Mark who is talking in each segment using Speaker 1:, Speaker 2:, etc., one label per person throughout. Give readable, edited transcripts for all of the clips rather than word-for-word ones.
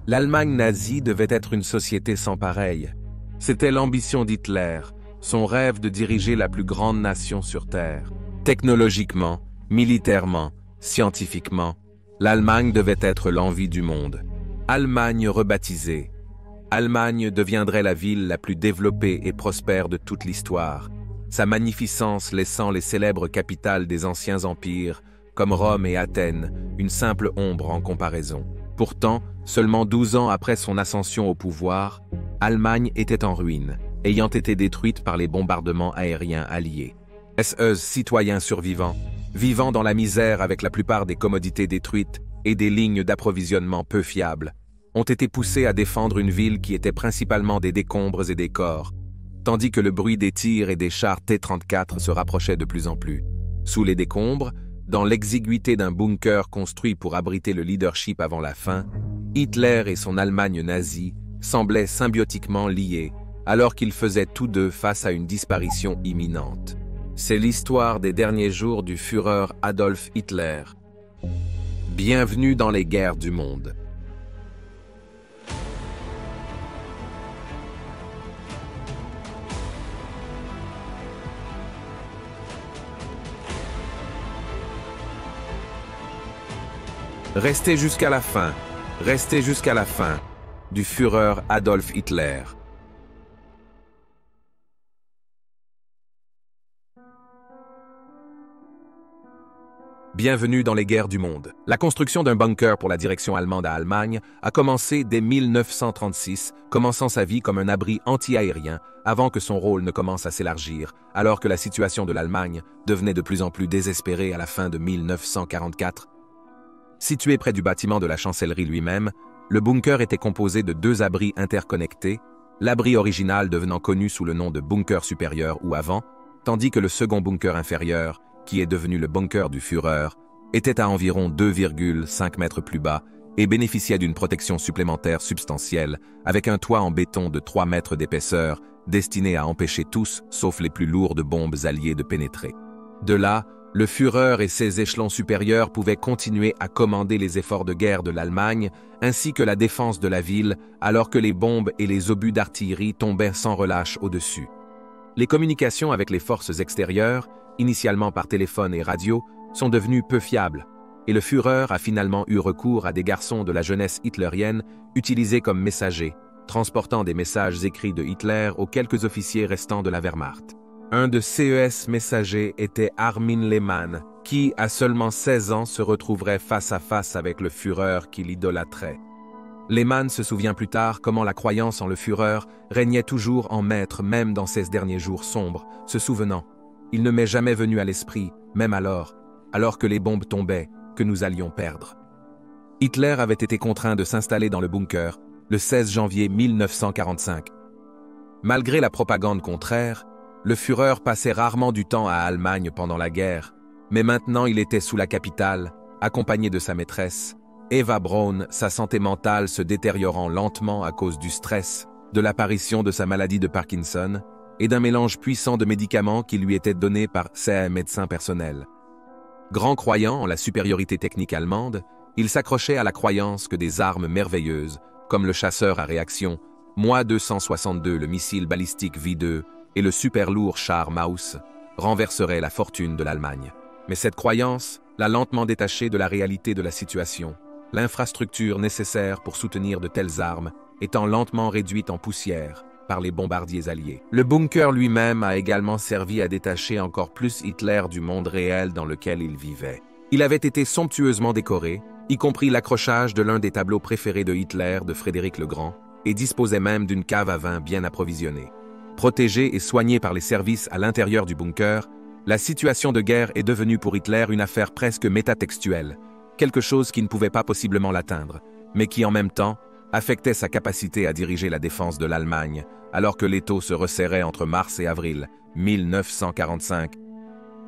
Speaker 1: L'Allemagne nazie devait être une société sans pareil. C'était l'ambition d'Hitler, son rêve de diriger la plus grande nation sur Terre. Technologiquement, militairement, scientifiquement, l'Allemagne devait être l'envie du monde. Allemagne rebaptisée. Allemagne deviendrait la ville la plus développée et prospère de toute l'histoire, sa magnificence laissant les célèbres capitales des anciens empires, comme Rome et Athènes, une simple ombre en comparaison. Pourtant, seulement 12 ans après son ascension au pouvoir, Allemagne était en ruine, ayant été détruite par les bombardements aériens alliés. SE citoyens survivants, vivant dans la misère avec la plupart des commodités détruites et des lignes d'approvisionnement peu fiables, ont été poussés à défendre une ville qui était principalement des décombres et des corps, tandis que le bruit des tirs et des chars T-34 se rapprochait de plus en plus. Sous les décombres, dans l'exiguïté d'un bunker construit pour abriter le leadership avant la fin, Hitler et son Allemagne nazie semblaient symbiotiquement liés, alors qu'ils faisaient tous deux face à une disparition imminente. C'est l'histoire des derniers jours du Führer Adolf Hitler. Bienvenue dans les guerres du monde. Restez jusqu'à la fin, du Führer Adolf Hitler. Bienvenue dans les guerres du monde. La construction d'un bunker pour la direction allemande à Allemagne a commencé dès 1936, commençant sa vie comme un abri anti-aérien avant que son rôle ne commence à s'élargir, alors que la situation de l'Allemagne devenait de plus en plus désespérée à la fin de 1944. Situé près du bâtiment de la chancellerie lui-même, le bunker était composé de 2 abris interconnectés, l'abri original devenant connu sous le nom de bunker supérieur ou avant, tandis que le second bunker inférieur, qui est devenu le bunker du Führer, était à environ 2,5 mètres plus bas et bénéficiait d'une protection supplémentaire substantielle, avec un toit en béton de 3 mètres d'épaisseur, destiné à empêcher tous, sauf les plus lourdes bombes alliées, de pénétrer. De là, le Führer et ses échelons supérieurs pouvaient continuer à commander les efforts de guerre de l'Allemagne, ainsi que la défense de la ville, alors que les bombes et les obus d'artillerie tombaient sans relâche au-dessus. Les communications avec les forces extérieures, initialement par téléphone et radio, sont devenues peu fiables, et le Führer a finalement eu recours à des garçons de la jeunesse hitlérienne utilisés comme messagers, transportant des messages écrits de Hitler aux quelques officiers restants de la Wehrmacht. Un de ces messagers était Armin Lehmann, qui, à seulement 16 ans, se retrouverait face à face avec le Führer qui l'idolâtrait. Lehmann se souvient plus tard comment la croyance en le Führer régnait toujours en maître même dans ces derniers jours sombres, se souvenant « Il ne m'est jamais venu à l'esprit, même alors que les bombes tombaient, que nous allions perdre. » Hitler avait été contraint de s'installer dans le bunker le 16 janvier 1945. Malgré la propagande contraire, le Führer passait rarement du temps à Allemagne pendant la guerre, mais maintenant il était sous la capitale, accompagné de sa maîtresse, Eva Braun, sa santé mentale se détériorant lentement à cause du stress, de l'apparition de sa maladie de Parkinson et d'un mélange puissant de médicaments qui lui étaient donnés par ses médecins personnels. Grand croyant en la supériorité technique allemande, il s'accrochait à la croyance que des armes merveilleuses, comme le chasseur à réaction, MOA-262, le missile balistique V2 et le super lourd char Maus, renverseraient la fortune de l'Allemagne. Mais cette croyance l'a lentement détaché de la réalité de la situation, l'infrastructure nécessaire pour soutenir de telles armes étant lentement réduite en poussière par les bombardiers alliés. Le bunker lui-même a également servi à détacher encore plus Hitler du monde réel dans lequel il vivait. Il avait été somptueusement décoré, y compris l'accrochage de l'un des tableaux préférés de Hitler de Frédéric le Grand, et disposait même d'une cave à vin bien approvisionnée. Protégé et soigné par les services à l'intérieur du bunker, la situation de guerre est devenue pour Hitler une affaire presque métatextuelle, quelque chose qui ne pouvait pas possiblement l'atteindre, mais qui en même temps affectait sa capacité à diriger la défense de l'Allemagne, alors que l'étau se resserrait entre mars et avril 1945.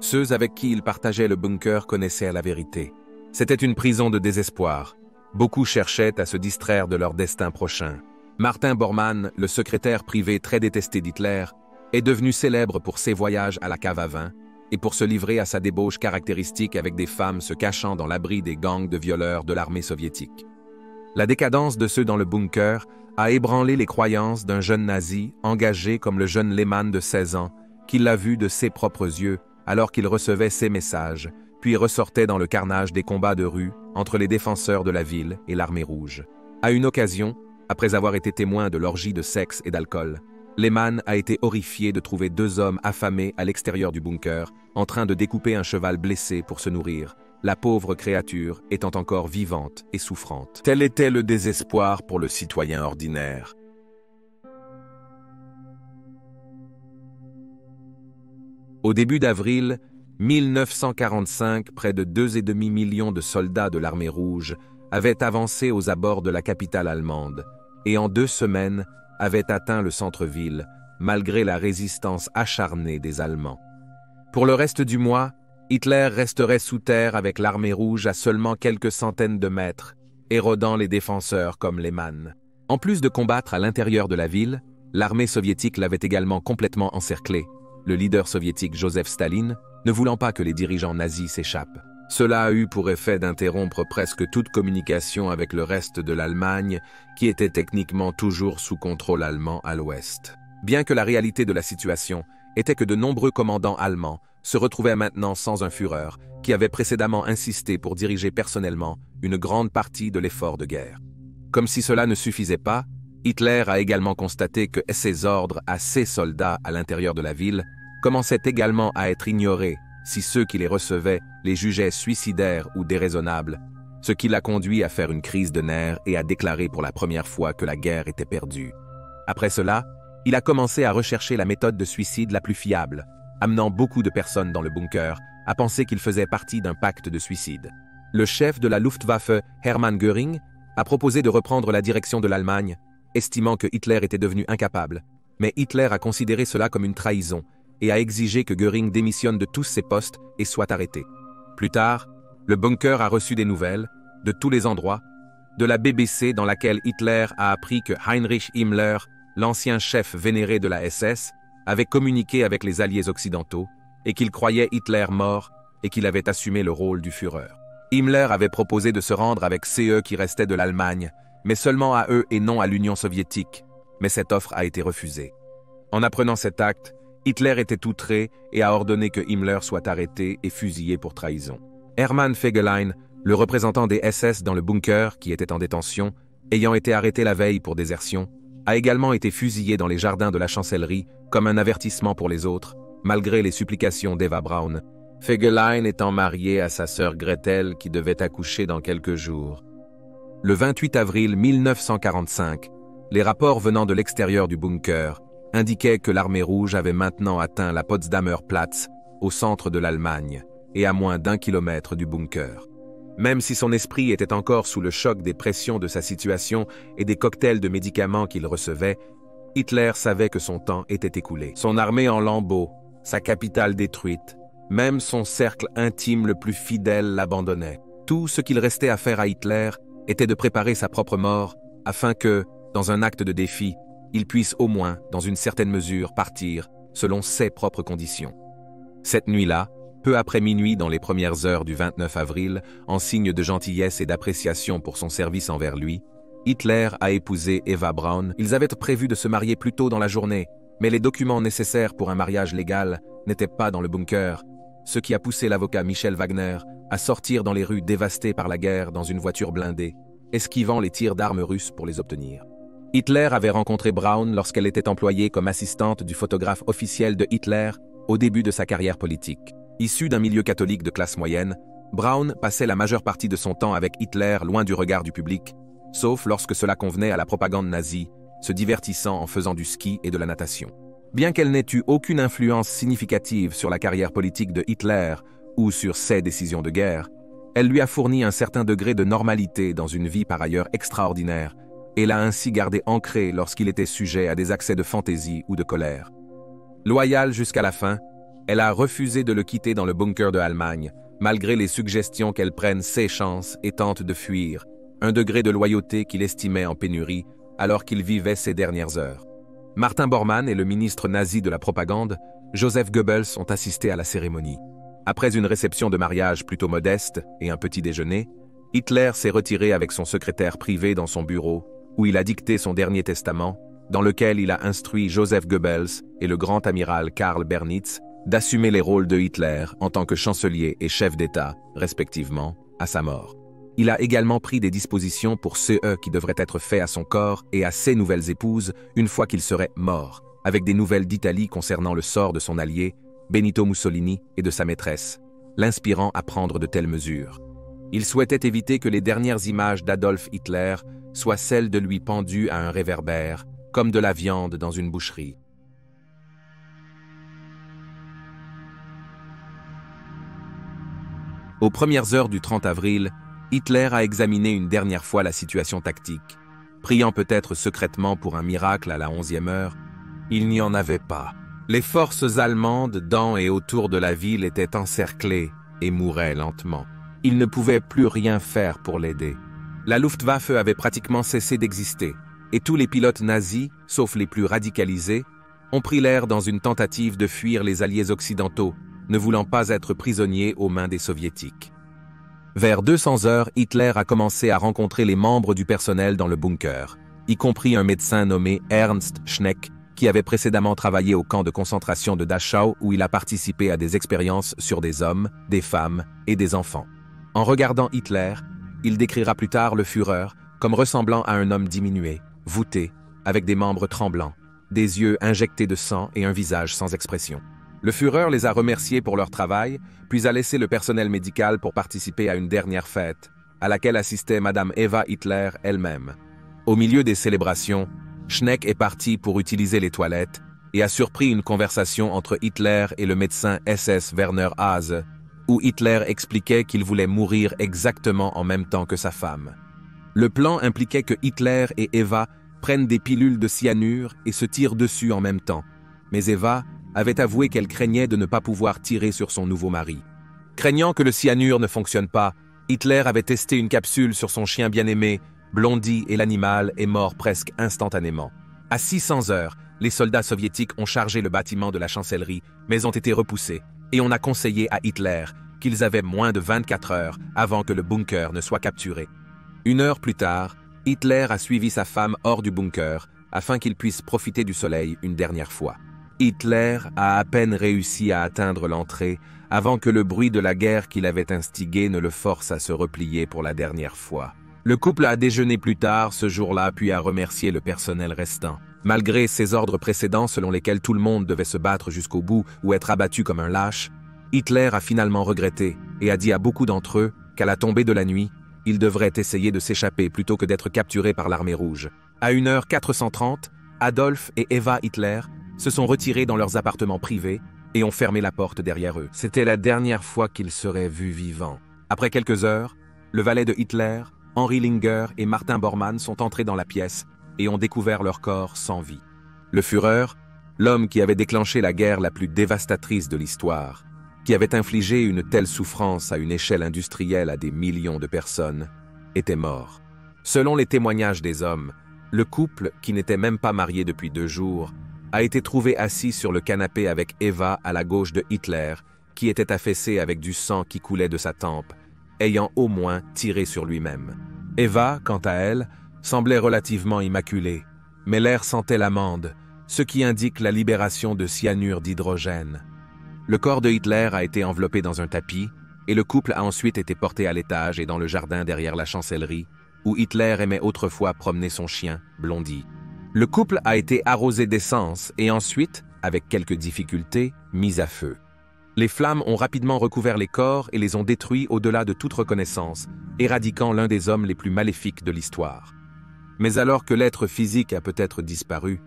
Speaker 1: Ceux avec qui il partageait le bunker connaissaient la vérité. C'était une prison de désespoir. Beaucoup cherchaient à se distraire de leur destin prochain. Martin Bormann, le secrétaire privé très détesté d'Hitler, est devenu célèbre pour ses voyages à la cave à vin et pour se livrer à sa débauche caractéristique avec des femmes se cachant dans l'abri des gangs de violeurs de l'armée soviétique. La décadence de ceux dans le bunker a ébranlé les croyances d'un jeune nazi engagé comme le jeune Lehmann de 16 ans, qui l'a vu de ses propres yeux alors qu'il recevait ses messages, puis ressortait dans le carnage des combats de rue entre les défenseurs de la ville et l'armée rouge. À une occasion, après avoir été témoin de l'orgie de sexe et d'alcool, Lehmann a été horrifié de trouver 2 hommes affamés à l'extérieur du bunker, en train de découper un cheval blessé pour se nourrir, la pauvre créature étant encore vivante et souffrante. Tel était le désespoir pour le citoyen ordinaire. Au début d'avril 1945, près de 2,5 millions de soldats de l'armée rouge avaient avancé aux abords de la capitale allemande et en 2 semaines avaient atteint le centre-ville, malgré la résistance acharnée des Allemands. Pour le reste du mois, Hitler resterait sous terre avec l'armée rouge à seulement quelques centaines de mètres, érodant les défenseurs comme Lehmann. En plus de combattre à l'intérieur de la ville, l'armée soviétique l'avait également complètement encerclé, le leader soviétique Joseph Staline ne voulant pas que les dirigeants nazis s'échappent. Cela a eu pour effet d'interrompre presque toute communication avec le reste de l'Allemagne, qui était techniquement toujours sous contrôle allemand à l'ouest. Bien que la réalité de la situation était que de nombreux commandants allemands se retrouvaient maintenant sans un Führer, qui avait précédemment insisté pour diriger personnellement une grande partie de l'effort de guerre. Comme si cela ne suffisait pas, Hitler a également constaté que ses ordres à ses soldats à l'intérieur de la ville commençaient également à être ignorés si ceux qui les recevaient les jugeaient suicidaires ou déraisonnables, ce qui l'a conduit à faire une crise de nerfs et à déclarer pour la première fois que la guerre était perdue. Après cela, il a commencé à rechercher la méthode de suicide la plus fiable, amenant beaucoup de personnes dans le bunker à penser qu'il faisait partie d'un pacte de suicide. Le chef de la Luftwaffe, Hermann Göring, a proposé de reprendre la direction de l'Allemagne, estimant que Hitler était devenu incapable, mais Hitler a considéré cela comme une trahison et a exigé que Göring démissionne de tous ses postes et soit arrêté. Plus tard, le bunker a reçu des nouvelles, de tous les endroits, de la BBC dans laquelle Hitler a appris que Heinrich Himmler, l'ancien chef vénéré de la SS, avait communiqué avec les alliés occidentaux et qu'il croyait Hitler mort et qu'il avait assumé le rôle du Führer. Himmler avait proposé de se rendre avec ceux qui restaient de l'Allemagne, mais seulement à eux et non à l'Union soviétique, mais cette offre a été refusée. En apprenant cet acte, Hitler était outré et a ordonné que Himmler soit arrêté et fusillé pour trahison. Hermann Fegelein, le représentant des SS dans le bunker qui était en détention, ayant été arrêté la veille pour désertion, a également été fusillé dans les jardins de la chancellerie comme un avertissement pour les autres, malgré les supplications d'Eva Braun, Fegelein étant marié à sa sœur Gretel qui devait accoucher dans quelques jours. Le 28 avril 1945, les rapports venant de l'extérieur du bunker indiquaient que l'armée rouge avait maintenant atteint la Potsdamer Platz, au centre de l'Allemagne, et à moins d'1 kilomètre du bunker. Même si son esprit était encore sous le choc des pressions de sa situation et des cocktails de médicaments qu'il recevait, Hitler savait que son temps était écoulé. Son armée en lambeaux, sa capitale détruite, même son cercle intime le plus fidèle l'abandonnait. Tout ce qu'il restait à faire à Hitler était de préparer sa propre mort afin que, dans un acte de défi, il puisse au moins, dans une certaine mesure, partir selon ses propres conditions. Cette nuit-là, peu après minuit dans les premières heures du 29 avril, en signe de gentillesse et d'appréciation pour son service envers lui, Hitler a épousé Eva Braun. Ils avaient prévu de se marier plus tôt dans la journée, mais les documents nécessaires pour un mariage légal n'étaient pas dans le bunker, ce qui a poussé l'avocat Michel Wagner à sortir dans les rues dévastées par la guerre dans une voiture blindée, esquivant les tirs d'armes russes pour les obtenir. Hitler avait rencontré Braun lorsqu'elle était employée comme assistante du photographe officiel de Hitler au début de sa carrière politique. Issue d'un milieu catholique de classe moyenne, Braun passait la majeure partie de son temps avec Hitler loin du regard du public, sauf lorsque cela convenait à la propagande nazie, se divertissant en faisant du ski et de la natation. Bien qu'elle n'ait eu aucune influence significative sur la carrière politique de Hitler ou sur ses décisions de guerre, elle lui a fourni un certain degré de normalité dans une vie par ailleurs extraordinaire et l'a ainsi gardé ancré lorsqu'il était sujet à des accès de fantaisie ou de colère. Loyale jusqu'à la fin, elle a refusé de le quitter dans le bunker de Allemagne, malgré les suggestions qu'elle prenne ses chances et tente de fuir, un degré de loyauté qu'il estimait en pénurie alors qu'il vivait ses dernières heures. Martin Bormann et le ministre nazi de la propagande, Joseph Goebbels, ont assisté à la cérémonie. Après une réception de mariage plutôt modeste et un petit déjeuner, Hitler s'est retiré avec son secrétaire privé dans son bureau, où il a dicté son dernier testament, dans lequel il a instruit Joseph Goebbels et le grand amiral Karl Bernitz d'assumer les rôles de Hitler en tant que chancelier et chef d'État, respectivement, à sa mort. Il a également pris des dispositions pour ce qui devrait être fait à son corps et à ses nouvelles épouses une fois qu'il serait mort, avec des nouvelles d'Italie concernant le sort de son allié, Benito Mussolini, et de sa maîtresse, l'inspirant à prendre de telles mesures. Il souhaitait éviter que les dernières images d'Adolf Hitler soient celles de lui pendu à un réverbère, comme de la viande dans une boucherie. Aux premières heures du 30 avril, Hitler a examiné une dernière fois la situation tactique. Priant peut-être secrètement pour un miracle à la 11e heure, il n'y en avait pas. Les forces allemandes dans et autour de la ville étaient encerclées et mouraient lentement. Il ne pouvait plus rien faire pour l'aider. La Luftwaffe avait pratiquement cessé d'exister, et tous les pilotes nazis, sauf les plus radicalisés, ont pris l'air dans une tentative de fuir les alliés occidentaux, ne voulant pas être prisonniers aux mains des soviétiques. Vers 200 heures, Hitler a commencé à rencontrer les membres du personnel dans le bunker, y compris un médecin nommé Ernst Schneck, qui avait précédemment travaillé au camp de concentration de Dachau où il a participé à des expériences sur des hommes, des femmes et des enfants. En regardant Hitler, il décrira plus tard le Führer comme ressemblant à un homme diminué, voûté, avec des membres tremblants, des yeux injectés de sang et un visage sans expression. Le Führer les a remerciés pour leur travail, puis a laissé le personnel médical pour participer à une dernière fête, à laquelle assistait Madame Eva Hitler elle-même. Au milieu des célébrations, Schneck est parti pour utiliser les toilettes et a surpris une conversation entre Hitler et le médecin SS Werner Haase, où Hitler expliquait qu'il voulait mourir exactement en même temps que sa femme. Le plan impliquait que Hitler et Eva prennent des pilules de cyanure et se tirent dessus en même temps, mais Eva avait avoué qu'elle craignait de ne pas pouvoir tirer sur son nouveau mari. Craignant que le cyanure ne fonctionne pas, Hitler avait testé une capsule sur son chien bien-aimé, Blondie, et l'animal est mort presque instantanément. À 600 heures, les soldats soviétiques ont chargé le bâtiment de la chancellerie, mais ont été repoussés, et on a conseillé à Hitler qu'ils avaient moins de 24 heures avant que le bunker ne soit capturé. 1 heure plus tard, Hitler a suivi sa femme hors du bunker afin qu'il puisse profiter du soleil une dernière fois. Hitler a à peine réussi à atteindre l'entrée avant que le bruit de la guerre qu'il avait instigée ne le force à se replier pour la dernière fois. Le couple a déjeuné plus tard ce jour-là puis a remercié le personnel restant. Malgré ses ordres précédents selon lesquels tout le monde devait se battre jusqu'au bout ou être abattu comme un lâche, Hitler a finalement regretté et a dit à beaucoup d'entre eux qu'à la tombée de la nuit, ils devraient essayer de s'échapper plutôt que d'être capturés par l'armée rouge. À 1h430, Adolf et Eva Hitler se sont retirés dans leurs appartements privés et ont fermé la porte derrière eux. C'était la dernière fois qu'ils seraient vus vivants. Après quelques heures, le valet de Hitler, Henri Linger et Martin Bormann sont entrés dans la pièce et ont découvert leur corps sans vie. Le Führer, l'homme qui avait déclenché la guerre la plus dévastatrice de l'histoire, qui avait infligé une telle souffrance à une échelle industrielle à des millions de personnes, était mort. Selon les témoignages des hommes, le couple, qui n'était même pas marié depuis 2 jours, a été trouvé assis sur le canapé avec Eva à la gauche de Hitler, qui était affaissé avec du sang qui coulait de sa tempe, ayant au moins tiré sur lui-même. Eva, quant à elle, semblait relativement immaculée, mais l'air sentait l'amande, ce qui indique la libération de cyanure d'hydrogène. Le corps de Hitler a été enveloppé dans un tapis, et le couple a ensuite été porté à l'étage et dans le jardin derrière la chancellerie, où Hitler aimait autrefois promener son chien, Blondie. Le couple a été arrosé d'essence et ensuite, avec quelques difficultés, mis à feu. Les flammes ont rapidement recouvert les corps et les ont détruits au-delà de toute reconnaissance, éradiquant l'un des hommes les plus maléfiques de l'histoire. Mais alors que l'être physique a peut-être disparu,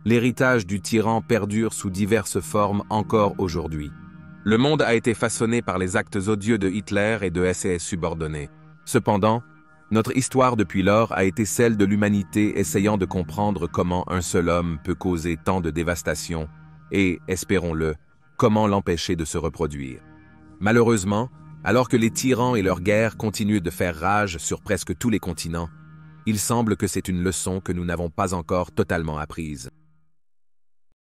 Speaker 1: l'héritage du tyran perdure sous diverses formes encore aujourd'hui. Le monde a été façonné par les actes odieux de Hitler et de SS subordonnés. Cependant, notre histoire depuis lors a été celle de l'humanité essayant de comprendre comment un seul homme peut causer tant de dévastation et, espérons-le, comment l'empêcher de se reproduire. Malheureusement, alors que les tyrans et leurs guerres continuent de faire rage sur presque tous les continents, il semble que c'est une leçon que nous n'avons pas encore totalement apprise.